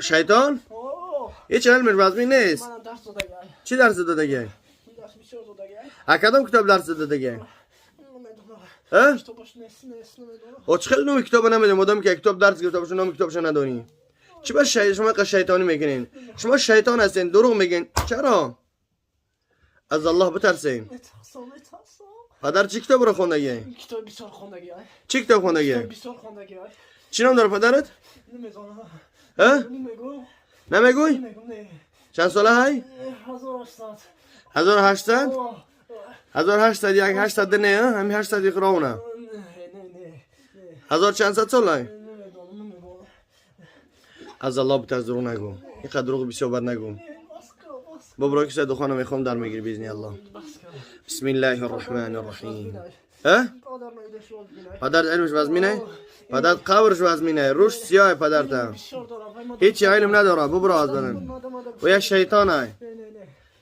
شیطان؟ هیچ علمش وزمی نیست. منم درس داده گه. چی درس داده گه؟ درس بسیار داده گه. کدام کتاب درس داده گه؟ نمیدونم. کتابش نیست نمیدونم. او چه خیلی نوع کتاب نمیده مدام که کتاب درس کتابش نام کتابش ندونی. چی باش شما که شیطانی میکنین؟ شما شیطان هستین دروغ میگین. چرا؟ از الله بترسین. میترسم. پدر چی کتاب رو خوندگی؟ کتاب بسیار خوندگی. چی کتاب خوندگی؟ کتاب بسیار خوندگی. چی نام داره پدرت؟ نمیدونم. ها؟ نمیگم. نمیگوی؟ نمیگم نه. چند ساله های؟ 1800. 1800؟ 1800 یک 800 نه همین 800 یک راونه. نه. 1000 چند صد ساله؟ نمیگم. از الله بترس دروغ نگو. اینقدر دروغ بسیار بد نگو. بابا که سید خانم میخوام در میگیری باذن الله. بسم الله الرحمن الرحیم. ها؟ پدر علمش وزمینه؟ پدر قبرش وزمینه. روش سیاه پدر تا. هیچ علم نداره. ببرو از بدن. و یه شیطانه.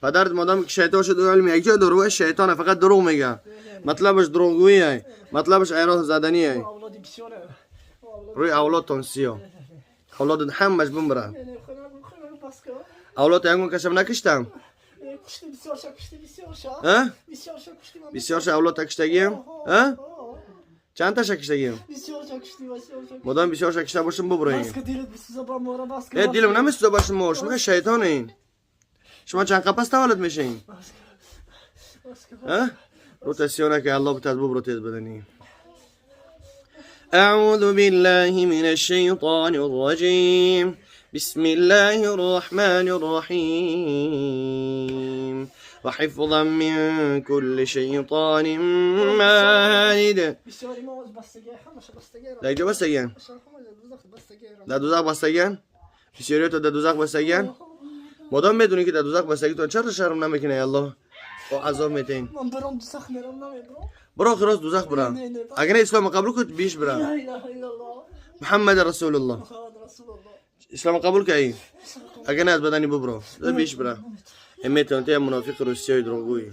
پدر مادام که شیطان شد علم یک جای دروغ شیطانه فقط دروغ میگه. مطلبش دروغگوییه. مطلبش ایراد زدنیه. روی اولادتون سیاه. اولاد همش بمبره. اولاد یکون کشم نکشتم. ها؟ بسیار شا اولاد کشتگیم؟ ها؟ چند تا کشتگیم؟ مدام بسیار شا کشته باشم ببرین. دیلم نمیسوزه باشم ما شما شیطانین. شما چند قپس تولد میشین؟ ها؟ روتاسیونه که الله بتاعت ببرو تیز بدنی. أعوذ بالله من الشيطان الرجيم بسم الله الرحمن الرحيم وحفظا من كل شيطان مارد در اینجا بستگین؟ در دوزخ بستگین؟ بسیاری تو در دوزخ بستگین؟ مدام میدونی که در دوزخ بستگی تو چرا شرم نمیکنه الله؟ او عذاب میتین من برام دوزخ میرم نمیبرم. برو خلاص دوزخ برا. اگر اسلام قبول کنی بیش برا. لا اله الا الله. محمد رسول الله. محمد رسول الله. اسلام قبول کنی. اگر نه از بدنی ببرو. بیش برا. امیت انت منافق روسیای دروغگویی.